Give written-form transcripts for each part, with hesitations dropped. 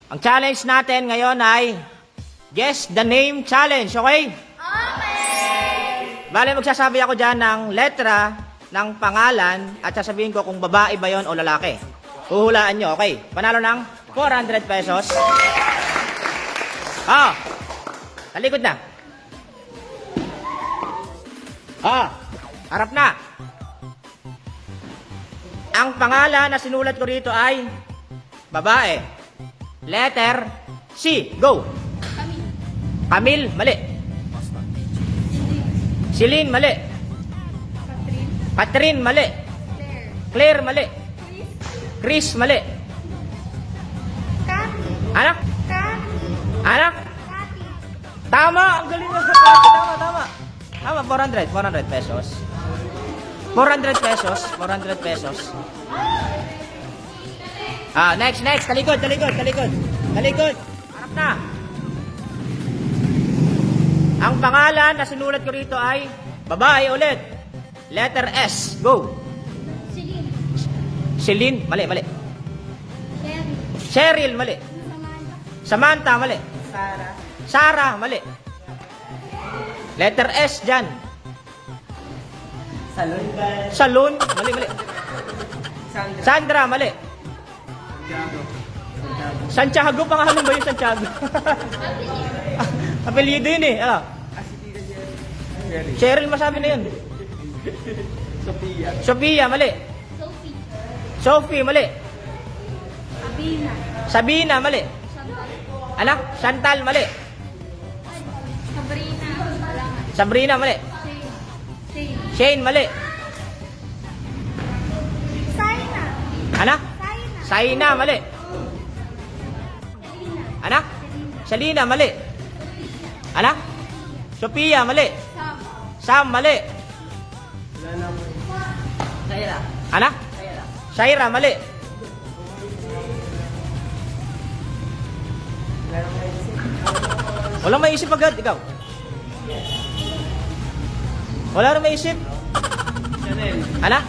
Ang challenge natin ngayon ay Guess the Name Challenge, okay? Bale, magsasabi ako dyan ng letra ng pangalan at sasabihin ko kung babae ba yon o lalaki. Huhulaan nyo, okay? Panalo ng 400 pesos. Talikod na. Harap na. Ang pangalan na sinulat ko rito ay babae. Letter C. Go. Camille, mali. Celine, mali. Catherine, mali. Claire, mali. Chris, mali. Anak? Anak? Tama! Ang galing na. Tama. Tama, 400 pesos. 400 pesos. 400 pesos. Next. Talikod. Harap na. Ang pangalan na sinulat ko rito ay babae ulit. Letter S. Go. Celine, mali. Cheryl, mali. Samantha, mali. Sarah, mali. Letter S dyan. Salon, mali. Sandra, mali. Santiago, pangalan ba yung Santiago? Apelyido yun eh. Cheryl, masabi na yun. Sophia, mali. Sophie, mali. Sabina, mali. Anak, Chantal, mali. Sabrina, mali. Shane, mali. Anak, Saina, mali. Anak, Selina, mali. Anak, Sophia, mali. Sam, mali. Anak, Shaira, mali. Walang maisip agad, ikaw. Wala rin maisip. Anak,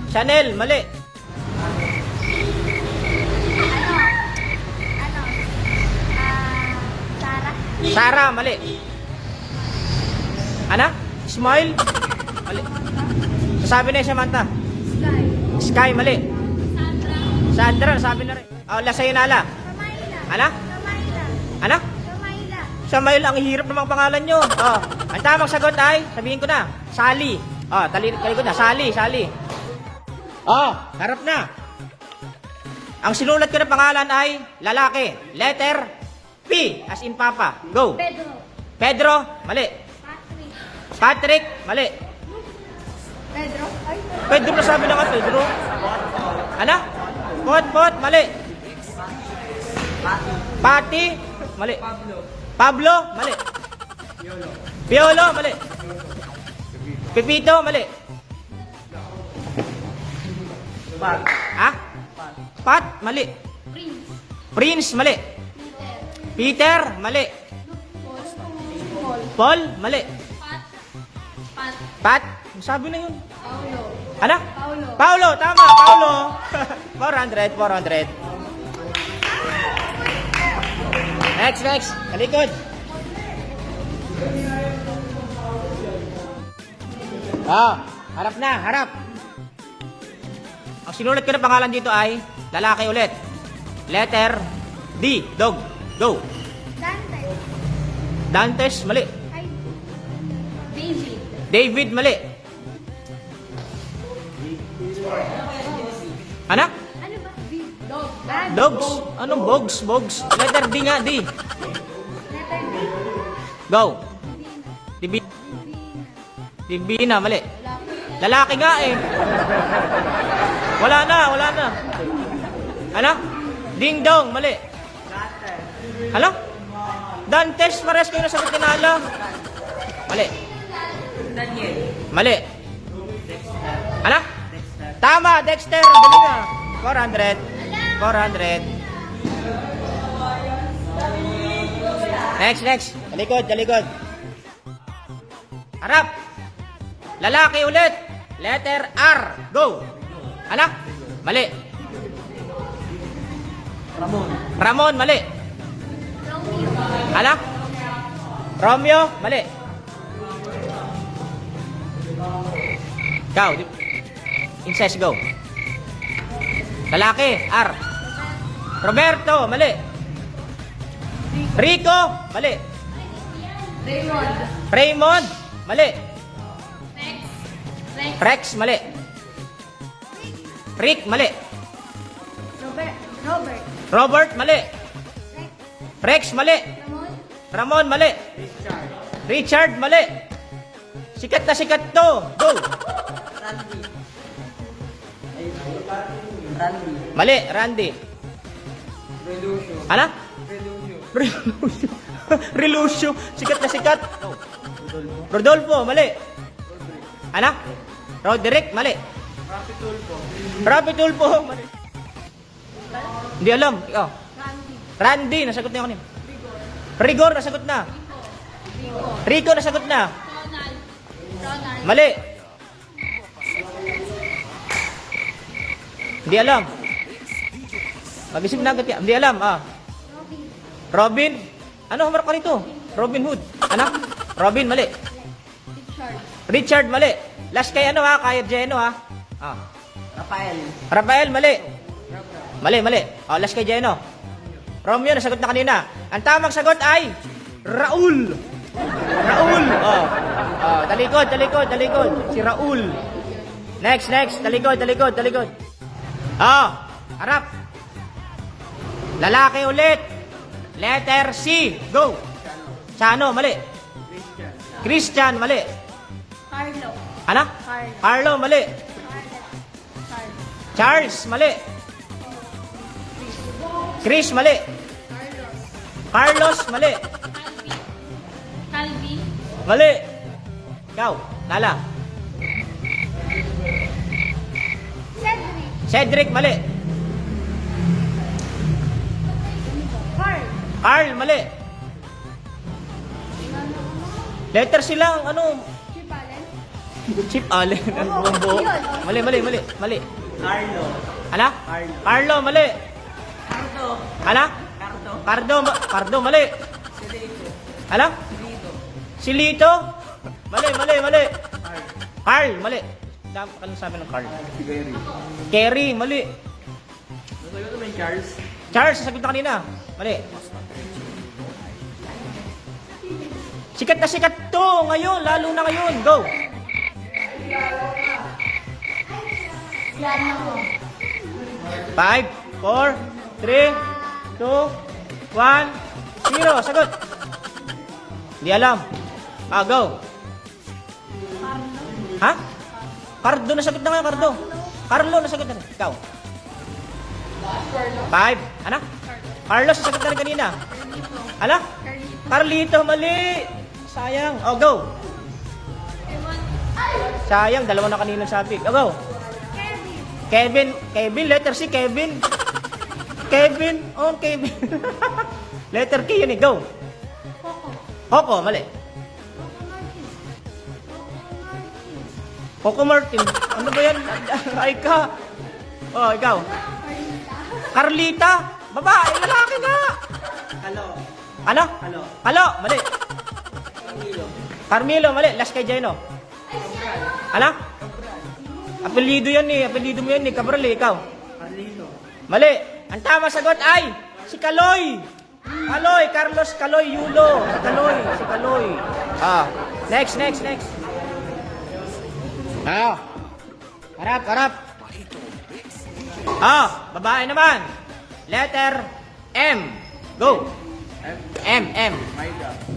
Chanel, mali. Sarah, mali. Anak, Smile, mali. Sasabi na yung Samantha. Sky, mali. Sandra, sabi na rin. Lasayinala. Anak? Anak? Samail, ang hirap namang pangalan nyo. Ang tamang sagot ay, sabihin ko na, Sally. Talikod na, Sally. Harap na. Ang sinulat ko na pangalan ay lalaki. Letter P, as in Papa. Go. Pedro, mali. Patrick, mali. Pedro na sabi na nga, Pedro. Anak? Pot, mali. Pati, mali. Pablo, mali. Piolo, mali. Pepito, mali. Pat, mali. Prince, mali. Peter, mali. Paul, mali. Pat, sabi na yun. Anak? Paulo, tama, Paulo. 400. Next. Talikod. Harap na. Ang sinulat ko na pangalan dito ay lalaki ulit. Letter D. Dog. Go. Dantes, mali. David, mali. Anak? Dogs? Anong bogs? Letter D nga, D. Go. Divina, mali. Lalaki nga eh. Wala na. Anak? Ding dong, mali. Hala? Dantes, pares kayo nasagot ni Nala. Mali. Mali. Anak? Tama, Dexter. Ang galing nga. 400. Next. Talikod. Harap. Lalaki ulit. Letter R. Go. Anak? Mali. Ramon, mali. Ala? Romeo, mali. Ikaw, incest, go. Lalaki, R. Roberto, mali. Rico, mali. Raymond, mali. Rex, mali. Rick, mali. Robert, mali. Rex, mali. Ramon, mali. Richard, mali. Sikat na sikat to. Go. Mali, Randy. Ano? Relusio. Sikat na sikat. Rodolfo, mali. Ano? Roderick, mali. Rapi Tulfo, mali. Hindi alam. Ikaw. Randy, nasagot na yung kanina. Rigor, nasagot na. Rico, nasagot na. Mali. Hindi alam. Mag-isip na agad yan. Hindi alam. Robin. Ano humarap ka nito? Robin Hood. Ano? Robin, mali. Richard, mali. Last kay ano ha? Kay Jeno ha? Rafael, mali. Mali. Last kay Jeno. Romeo, nasagot na kanina. Ang tamang sagot ay Raul. Talikod. Si Raul. Next. Talikod. Harap. Lalaki ulit. Letter C. Go. Chano, mali. Christian, mali. Carlo. Ano? Carlo, mali. Charles, mali. Chris, mali. Carlos, mali. Calvin. Mali. Ikaw, Lala. Cedric, mali. Carl, mali. Letter silang, ano? Chip Allen. Buo. Mali. Carlo. Ala? Carlo, mali. Ala? Cardo, mali. Ala? Silito. Mali. Carl, mali. Ano sabi ng Carl? Kerry, mali. Nasagot naman Charles. Charles, sasagot na kanina. Mali. Sikat na sikat to ngayon, lalo na ngayon. Go. Five, 4, 3, 2, 1, 0. Sagot. Hindi alam. Go. Ha? Cardo, nasagot na ngayon, Cardo. Carlo, nasagot na rin. Ikaw. 5. Ano? Carlos, nasagot na rin kanina. Ano? Carlito, mali. Sayang. Go. Sayang, dalawa na kanina sabi. Go. Kevin, letter C, Kevin. Kevin. Letter K yun eh, go. Coco, mali. Coco Martin. Ano ba yan? Ay ka. Ikaw. Carlita. Babae, lalaki nga. Ano? Halo, mali. Carmelo, mali. Last kay Jeno. Ano? Apelido yan eh. Apelido mo yan eh. Cabral eh. Ikaw. Mali. Ang tama sagot ay si Kaloy. Carlos Kaloy Yulo. Si Kaloy. Next. Harap. Babae naman. Letter M. Go. M.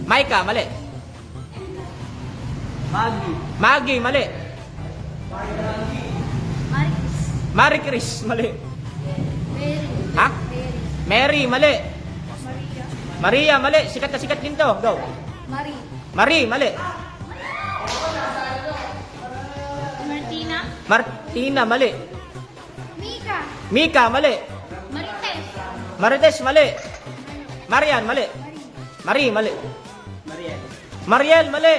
Maika, mali. Maggie, mali. Marie Chris, mali. Ha? Mary, mali. Maria, mali. Sikat na sikat din to. Go. Marie, mali. Martina, mali. Mika, mali. Marites, mali. Marian, mali. Marie, mali. Mariel, mali.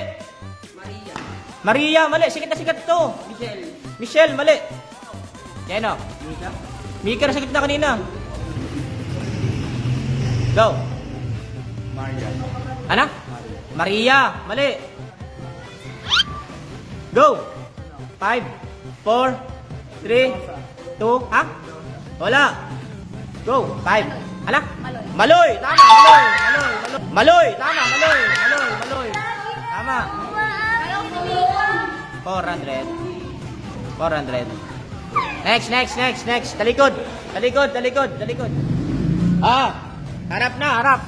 Maria, mali. Sikat na sikat to. Michelle, mali. Yan o. Mika na sagot na kanina. Go. Marian. Ano? Maria. Mali. Go. 5, 4, 3, 2, ha? Wala. Go. 5. Ano? Maloy. Tama. Maloy. Maloy. Tama. Maloy. Tama. 400. Next. Talikod. Harap na, harap.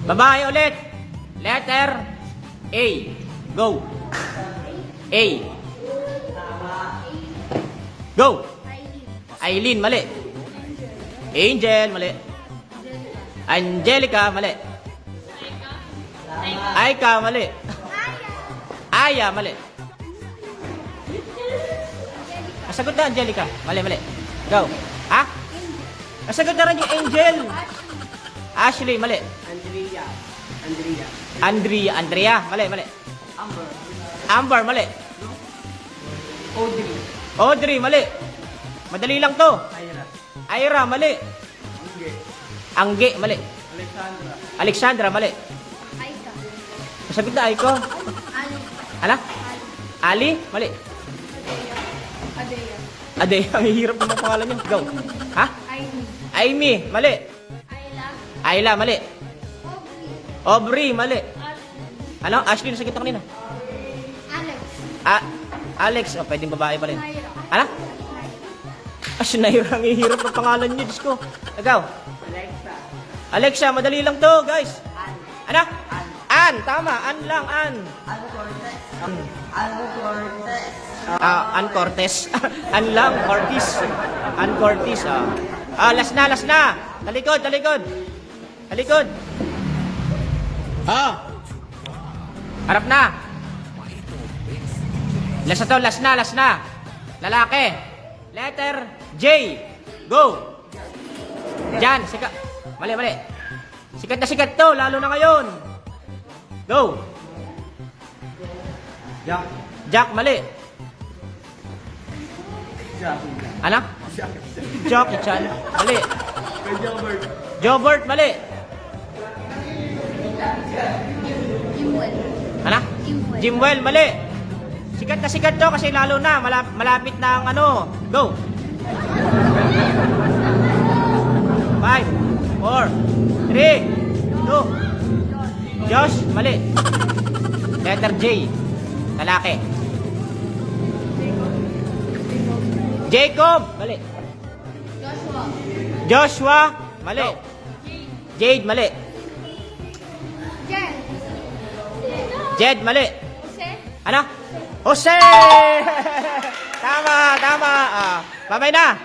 Babae ulit. Letter A. Go. A. Go. Aileen, mali. Angel, mali. Angelica, mali. Aika, mali. Aya, mali. Nasagot na, Angelica. Mali. Go. Ha? Nasagot na rin yung Angel. Ashley, mali. Andrea, mali. Amber, mali. Audrey, mali. Madali lang to. Ira, mali. Angge, mali. Alexandra, mali. Nasagot na, Aiko. Ano? Ali, mali. Ade, ang hirap ng mga pangalan niyo. Go. Ha? Amy, mali. Ayla, mali. Aubrey, mali. Ano? Ashley, nasagot na kanina. Alex, oh, pwedeng babae pa rin. Ano? Naira, ang hirap ng pangalan niyo, Diyos ko. Ikaw? Alexa, madali lang to, guys. Ano? Ann, tama. Ann lang, Ann. Ann Cortez. Ann lang, Cortez. Ann Cortez, last na. Talikod. Harap na. Last na. Lalaki. Letter J. Go. Jan, sikat. Mali. Sikat na sikat to, lalo na ngayon. Go. Jack, mali. Ano? Jackie Chan, mali. Jobert, mali. Ano? Jimwell, mali. Sikat na sikat to kasi lalo na malapit na ang ano. Go. 5, 4, 3, 2. Josh, mali. Letter J. Lalaki. Jacob, mali. Joshua, mali. Jade, mali. Jed, mali. Ano? Jose! Tama. Babay na.